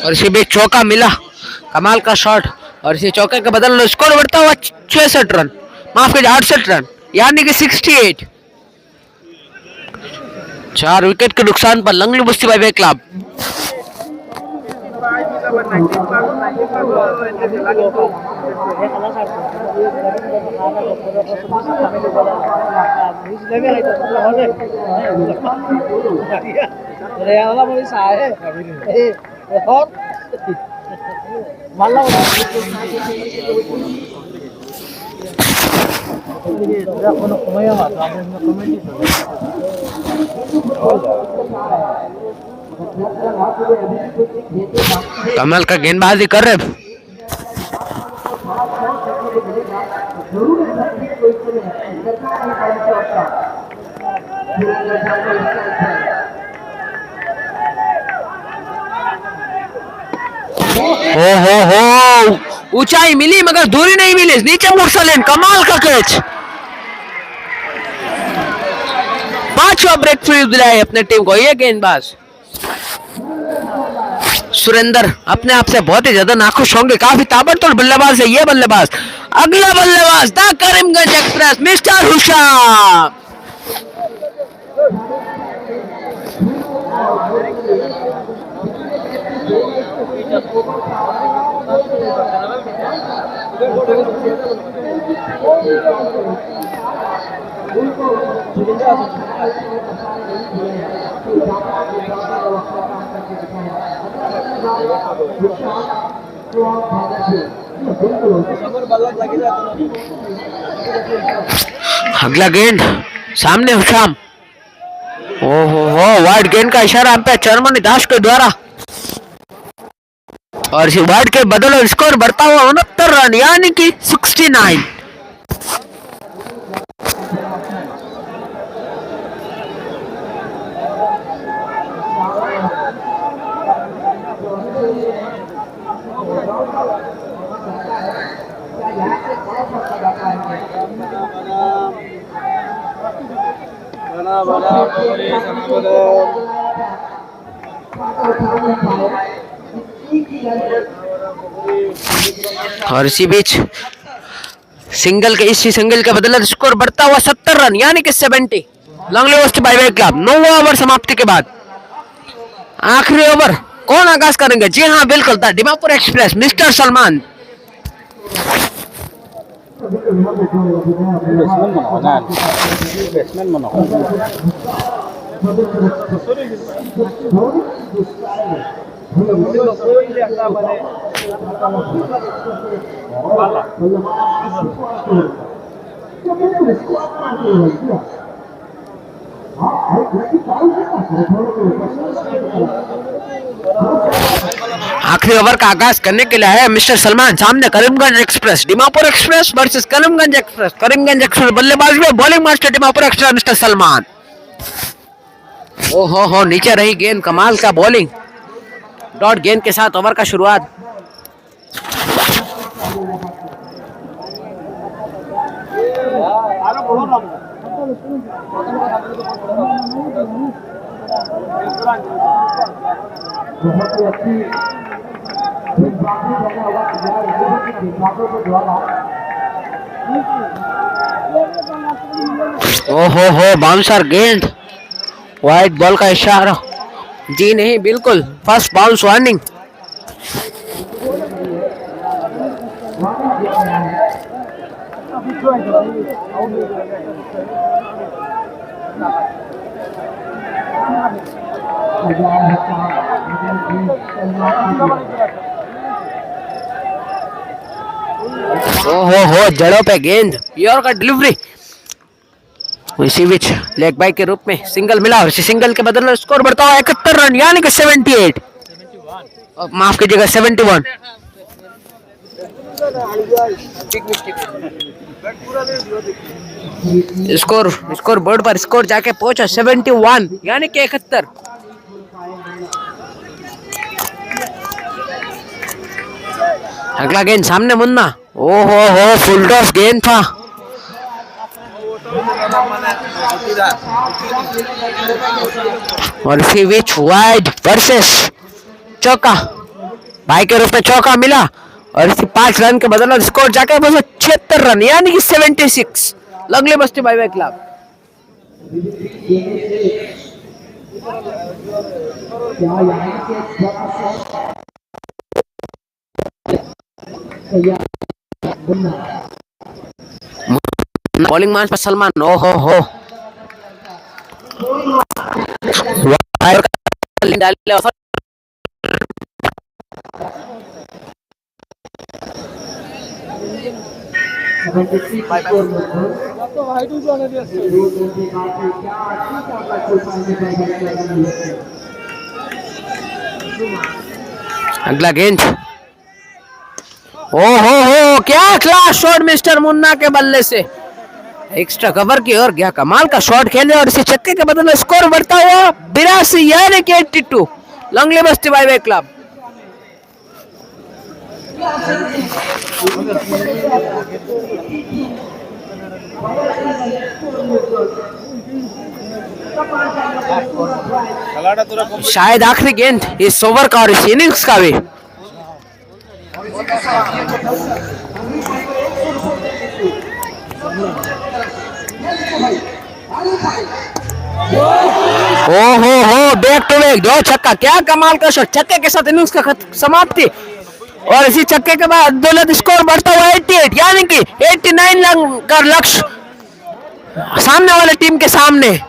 और इसी बीच चौका मिला, कमाल का शॉट। और इसी चौके के बदल स्कोर बढ़ता हुआ 66 रन, माफ कीजिए 68 रन, यानी कि 68। 4 विकेट के नुकसान पर लंगली बुस्ती बाई क्लब। कमल का गेंदबाजी कर रहे। हो ऊंचाई मिली मगर दूरी नहीं मिली, नीचे मुर्सलिन, कमाल का कैच। 5वां ब्रेक फ्री दिलाए अपने टीम को ये गेंदबाज सुरेंद्र। अपने आप से बहुत ही ज्यादा नाखुश होंगे, काफी ताबड़तोड़ बल्लेबाज है ये बल्लेबाज। अगला बल्लेबाज द करीमगंज एक्सप्रेस मिस्टर हुशाम। अगला गेंद सामने हुशाम। ओहो वाइड गेंद का इशारा अंपायर चरमनी दास के द्वारा। और इसी वाइड के बदले स्कोर बढ़ता हुआ 69 रन, यानी कि 69। और इसी बीच इसी सिंगल के बदले स्कोर बढ़ता हुआ 70 रन, यानी कि 70। लंगली वस्ती बाई क्लब 9वां ओवर समाप्ति के बाद आखिरी ओवर कौन आगाज करेंगे? जी हाँ बिल्कुल, the Dimapur express mister Salman. आखिरी ओवर का आगाज करने के लिए है मिस्टर सलमान। सामने Karimganj express Dimapur express versus Karimganj express. Karimganj express बल्लेबाज में bowling master Dimapur express mister Salman. ओहो नीचे रही गेंद, कमाल का बॉलिंग। डॉट गेंद के साथ ओवर का शुरुआत। ओहो बाउंसर गेंद, वाइड बॉल का इशारा। जी नहीं बिल्कुल, फर्स्ट बाउंस वार्निंग। ओहो जड़ों पे गेंद, प्योर का डिलीवरी। इसी बीच लेग बाई के रूप में सिंगल मिला और इसी सिंगल के बदले स्कोर बढ़ता हुआ 71 रन, यानी कि 78। माफ कीजिएगा 71। स्कोर स्कोर बोर्ड पर स्कोर जाके पहुंचा 71 यानी कि 71। अगला गेंद सामने मुन्ना। ओहो हो फुल टॉस गेंद था और इसी बीच वाइड वर्सेस चौका। भाई के रूप में चौका मिला और इसी 5 रन के बदले स्कोर जाके बस 76 रन यानी कि 76। लंगली बस्ती बाई बाई क्लब। बॉलिंग मार्च पर सलमान। ओहो हो अगला गेंद। ओहो हो क्या क्लास शॉट मिस्टर मुन्ना के बल्ले से एक्स्ट्रा कवर की और क्या कमाल का शॉट खेले और इसे छक्के के बदले स्कोर बढ़ता हुआ 82 यानी कि 82। लंगली बस्ती बाई बाई क्लब। शायद आखिरी गेंद इस ओवर का और इस इनिंग्स का भी। ओहो हो बैक टू बैक 2 छक्का। क्या कमाल का शॉट। छक्के के साथ इनिंग्स का समाप्ति और इसी छक्के के बाद दौलत स्कोर बढ़ता हुआ 88 यानी कि 89 रन का लक्ष्य सामने वाले टीम के सामने।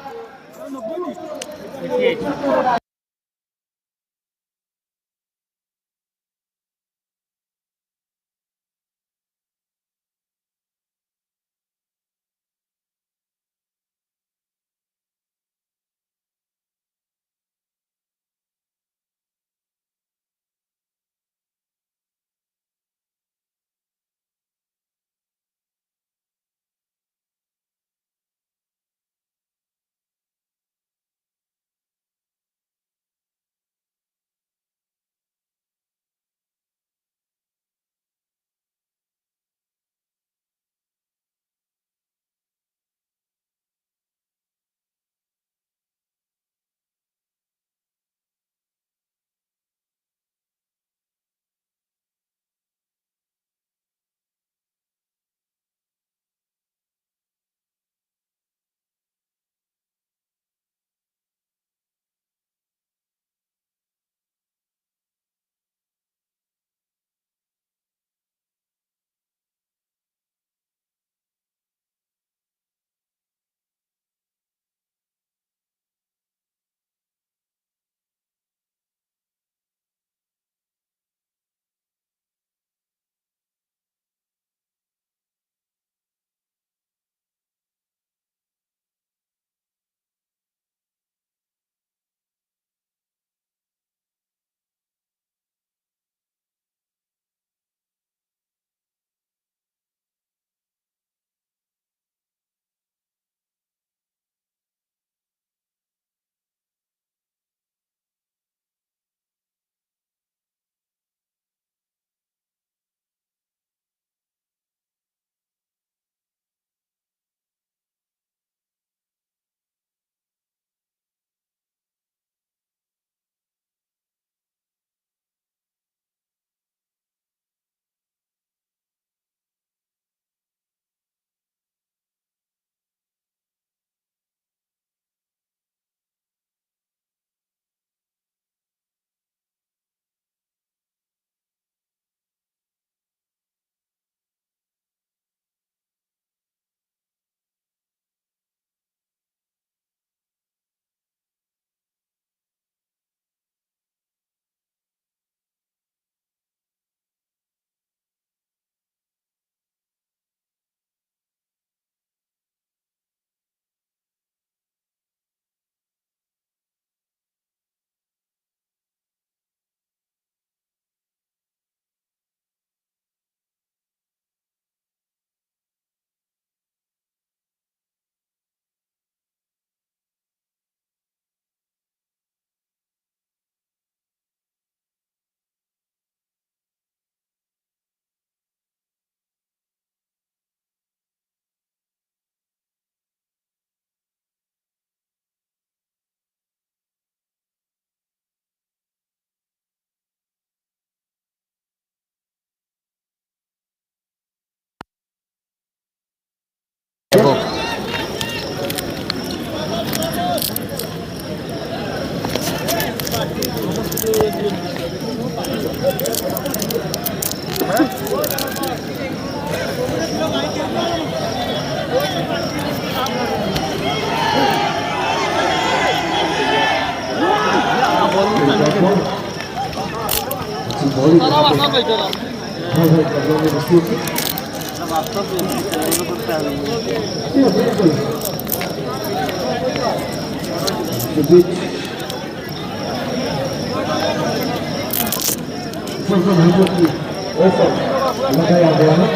लगाया गया है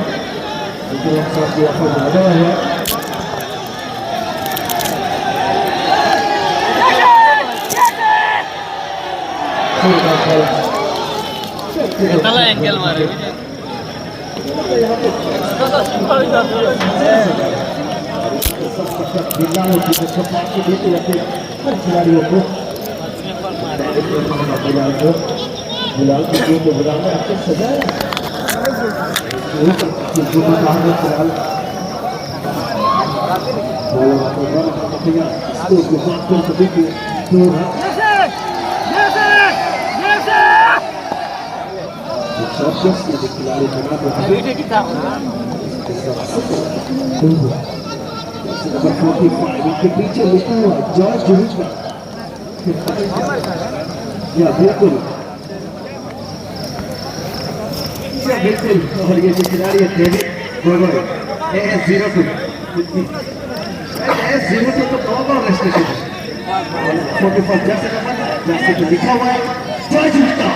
लगाया है एंगल मारे खिलाड़ियों को बिलाल की टीम को बुलाना आपको सजाया के पीछे लिखा हुआ जॉर्ज जरूर या बिल्कुल बिल्कुल और ये जो खिलाड़ी है डेविड गोगोई AS02 AS02 तो बहुत रेस्ट्रिक्टेड है 44 जैसे कि लिखा हुआ है जॉर्ज जूता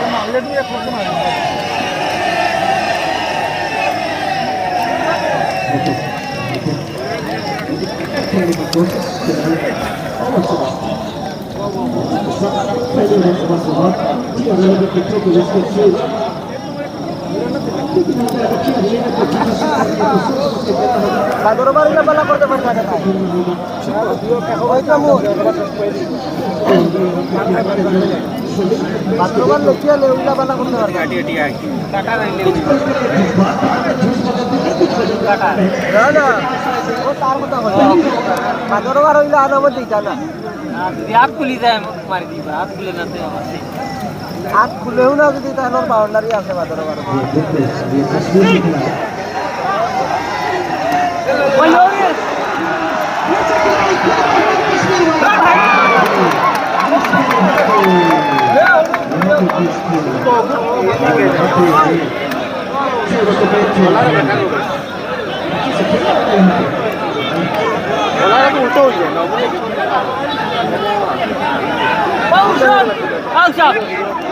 Baru-baru bala করতে পারবে না ওইটা মু বাথরুম লেখিয়া লেউলা বালা করতে পারবে টাকা নাইলে টাকা না ও তার কথা বলে বাথরুম হইলা আনামত দিতা না আপ খুলি যায় মারি দিবা আপ খুলে না তে আমার আপ খুলেও না যদি তাহলে বাউন্ডারি আছে বাথরুম उल्टा हो गया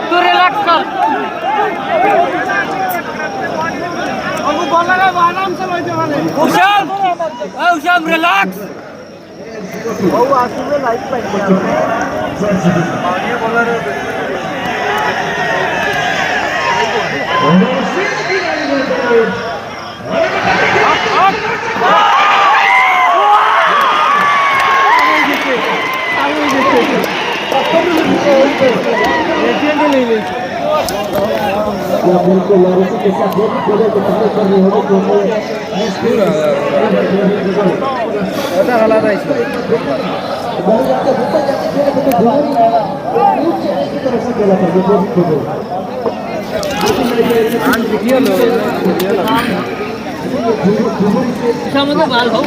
तू रिलैक्स कर उशाम रिलैक्स लाइफ बिल्कुल लड़की के साथ एक जगह को पकड़ करनी होगी ওটা আলাদা ছিল बाल हो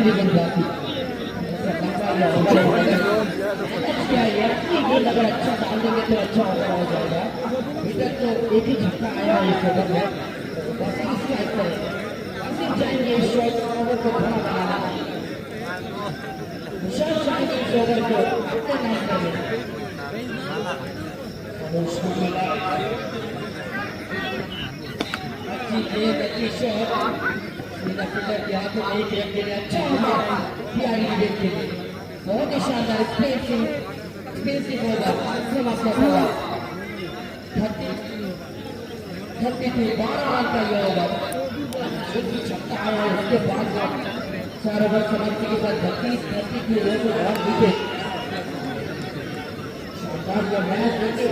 पहली गेंदबाजी अगर अच्छा डाल देंगे तो अच्छा ओवर हो जाएगा। इधर तो एक ही झटका आया है इस ओवर में, बस स्ट्राइक पर सिर्फ जाएंगे इस शॉट ओवर को थोड़ा बनाना, शॉट जाएंगे इस ओवर को अपने नाम करें। अच्छी गेंद, अच्छी शॉट, फील्डर के हाथ में एक रन के लिए अच्छा होगा प्यारी गेंद के लिए, बहुत ही शानदार स्पेसिंग होगा समाप्त होगा 32 12 रन का यह होगा। छक्का आया उसके बाद 4 ओवर समाप्ति के बाद 32 रन और विकेट। शानदार यह मैच देखिए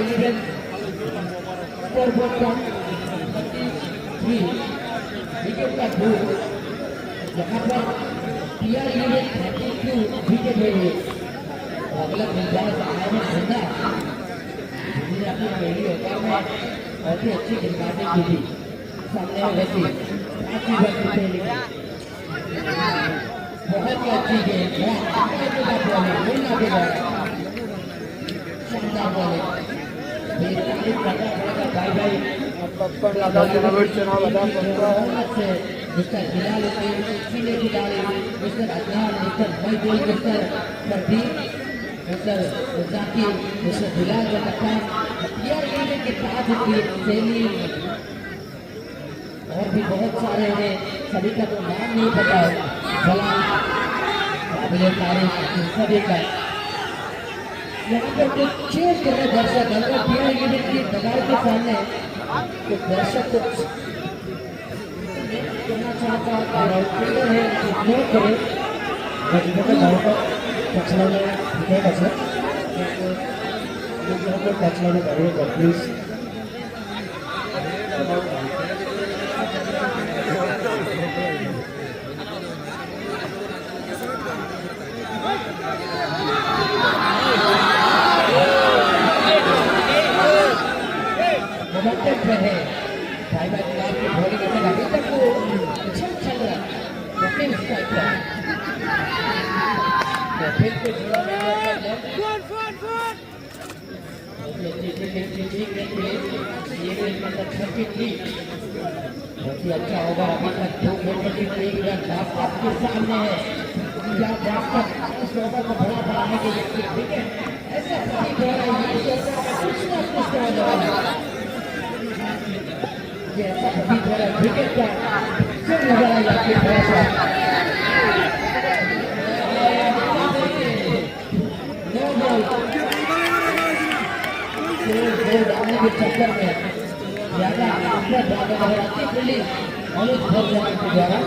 11 स्कोर बोर्ड का 33 विकेट का दूर, यहाँ पर PR यूनिट 32 विकेट ले गए। अगला गेंदबाज अहमद जिन्ना जिन्होंने अपनी पहली ओवर में बहुत ही अच्छी गेंदबाजी की थी, सामने में वैसी 5 रन की पहली बहुत ही अच्छी गेंद, मुन्ना के द्वारा शानदार बॉलिंग। तारीफ करना पड़ेगा भाई भाई मिस्टर बिलाल सीने Bilal, mister Adnan, mister Baidul, mister Pradeep, mister Zakir, mister Bilal का कप्तान PR यूनिट के साथ सैनी और भी बहुत सारे हैं, सभी का तो नाम नहीं पता है, सलाम काबिल तारीफ सभी का। यहाँ पर कुछ चेयर कर रहे दर्शक, अगर PR यूनिट की दबाव के सामने तो दर्शक को करना चाहता है इग्नोर करें, प्लीज। मोमेंटम पे है भाई भाई की बॉलिंग अटैक अभी तक वो अच्छा चल रहा है, लेकिन स्ट्राइक पर फिर से जुड़ा बहुत ही अच्छा होगा। अभी तक 2 ओवर की 1 रन आपके सामने है, या तक इस ओवर को बड़ा बढ़ाने के लिए ठीक है, ऐसा प्रतीत हो रहा है कुछ ना कुछ तो होने वाला है, ऐसा प्रतीत हो रहा है विकेट का फिर नजर आएगा फिर थोड़ा सा डालने के चक्कर में ज्यादा डालने नजर आती फील्डिंग मनोज भोजन के द्वारा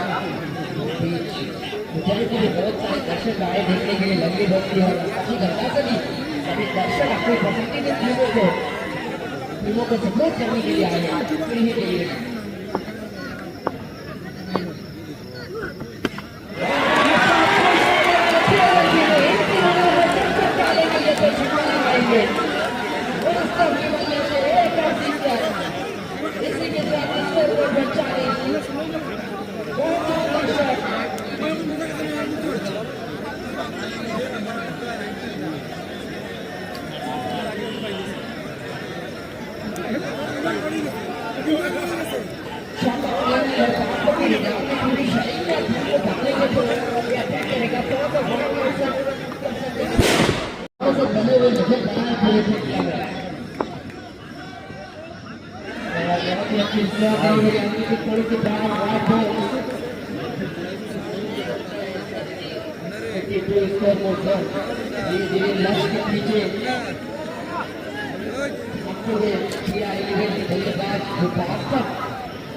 मुझे के लिए बहुत सारे दर्शक आए देखने के लिए, लंबी बस्ती और अच्छी घटना से भी सभी दर्शक अपनी पसंदीदा टीमों को सपोर्ट करने के लिए आए हैं इन्हीं के लिए। इसी के साथ बने हुए नजर बनाए प्रयत्न किया गया। थोड़ी सी बाहर धीरे धीरे लक्ष्य के पीछे बल्लेबाज तक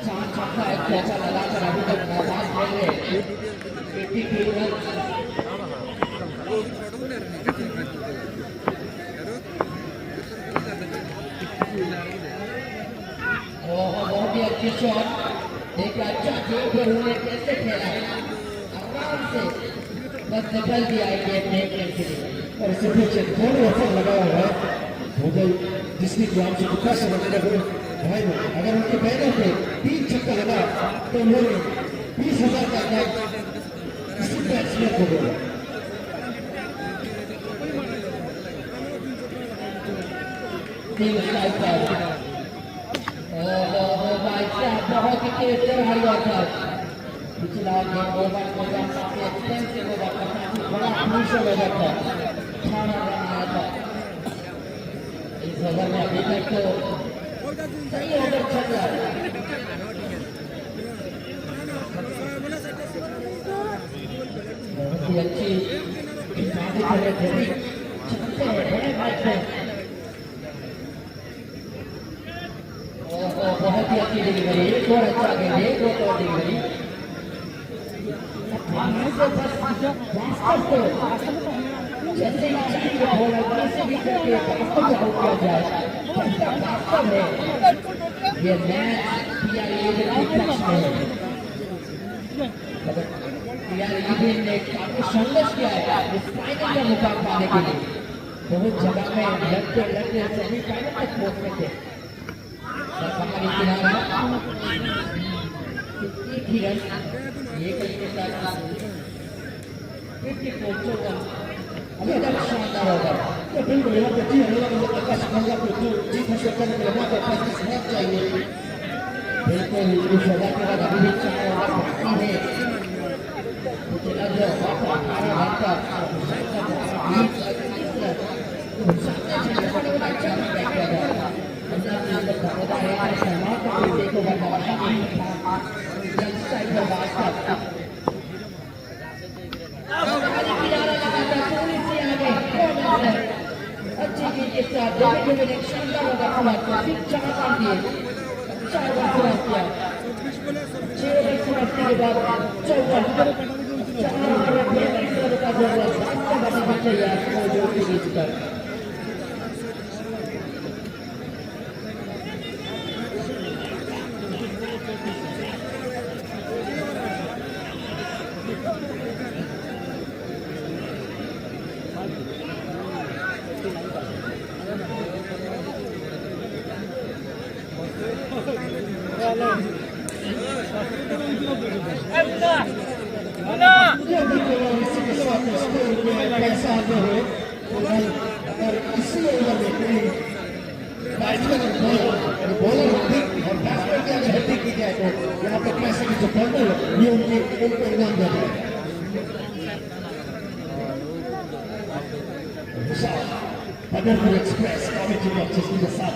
4 छक्का 1 चौका लगाकर अभी तक नाबाद रहे 82 रन। बहुत ही अच्छी शॉट, देखिए अच्छा गेम पर उन्होंने कैसे खेला, आराम से बस निकल दिया है गेम देखने के लिए, और इससे पीछे थोड़ा असर लगा हुआ है मुझे, जिसकी ज्ञान से कितना समझने को भाई अगर उनके बैनर पे 3 छक्का लगा तो उन्होंने 20,000 का इनाम किसी बैट्समैन को होगा। तीन स्ट्राइक पर भाई साहब बहुत ही तेज चल रहा था। पिछला गेम ओवर में काफी एक्सपेंसिव ओवर था, काफी बड़ा क्रूशियल ओवर था, 18 रन आया था। इस ओवर में अभी तक तो सही ओवर चल रहा है। बहुत ही अच्छी बातें कर रहे थे, छक्के बड़े मैच में बहुत ही अच्छी डिलीवरी, एक और अच्छा गेंद, एक और डिलीवरी। जैसे ही चाहिए बॉलर से भी करके वास्तव में आउट किया जाए, वास्तव में ये मैच पीआरईबी के पक्ष में है। पीआरईबी ने काफी संघर्ष किया है इस फाइनल का मुकाम पाने के लिए। बहुत जगह में लड़ते सेमीफाइनल तक पहुंचते थे। सरकारी किनारा एक ही रन, एक के साथ 54 अभी तक शानदार होगा। तो बिल्कुल यहाँ पे जी हल्ला आकाश गंगा को जो जीत हासिल करने के लिए वहाँ पर 35 रन चाहिए। बिल्कुल इस ओवर के बाद अभी भी 4 ओवर बाकी है। मुझे लग रहा है 18 रन का Wonderful Express coming to watch in the sun.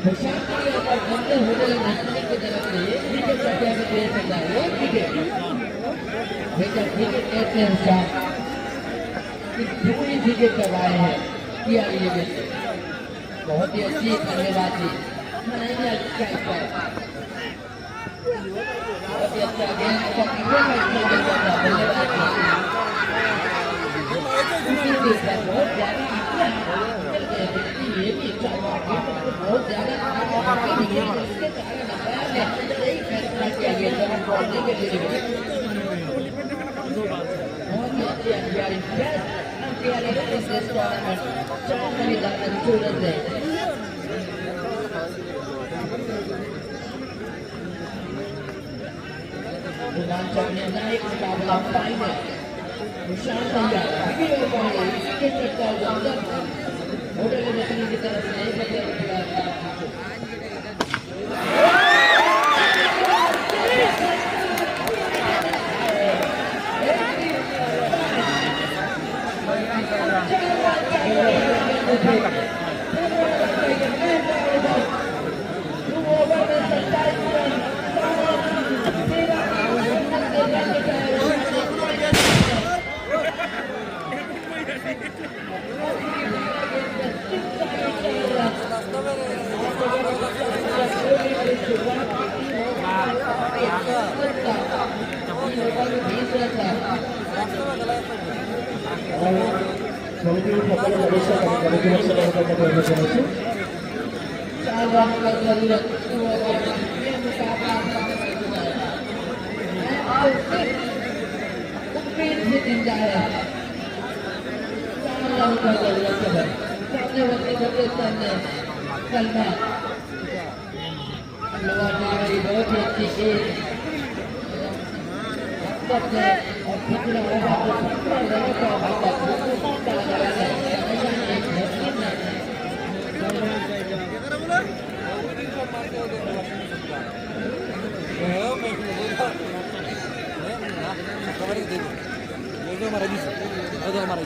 शांति और बंदे होटल नेशनल की तरफ से विकेट का क्या प्लेयर चल रहा है विकेट विकेट कहते हैं शाम पूरी विकेट करवाए हैं किया ये बहुत ही अच्छी बल्लेबाजी बहुत ही अच्छा गेंद बहुत ज्यादा ये भी बहुत ज्यादा फैसला किया गया था पहुंचने के लिए बहुत ही अच्छी अंपायरिंग रोमांचक निर्णायक मुकाबला फाइनल निशान तैयार विकेट करता हुआ होटल नेशनल की तरफ से बहुत ही अच्छी गेंद और पिछला ओवर को हमारा